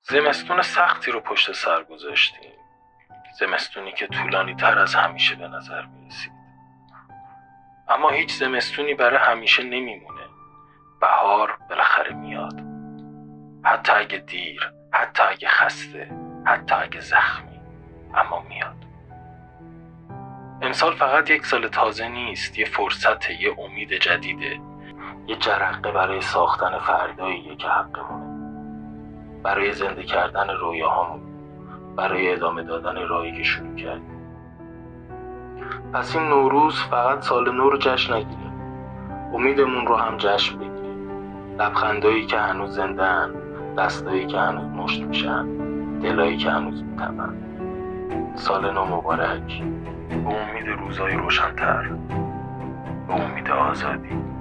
زمستون سختی رو پشت سر گذاشتیم. زمستونی که طولانی تر از همیشه به نظر می رسید. اما هیچ زمستونی برای همیشه نمیمونه. بهار بالاخره میاد. حتی اگه دیر، حتی اگه خسته، حتی اگه زخمی، اما میاد. امسال فقط یک سال تازه نیست، یه فرصته، یه امید جدیده، یه جرقه برای ساختن فرداییه که حقمونه، برای زنده کردن رویاهامون، برای ادامه دادن راهی که شروع کردیم. پس این نوروز فقط سال نو رو جشن نگیریم، امیدمون رو هم جشن بگیریم. لبخندایی که هنوز زنده‌ان، دستایی که هنوز مشت میشن، دلایی که هنوز میتپن. سال نو مبارک، به امید روزای روشن‌تر، به امید آزادی.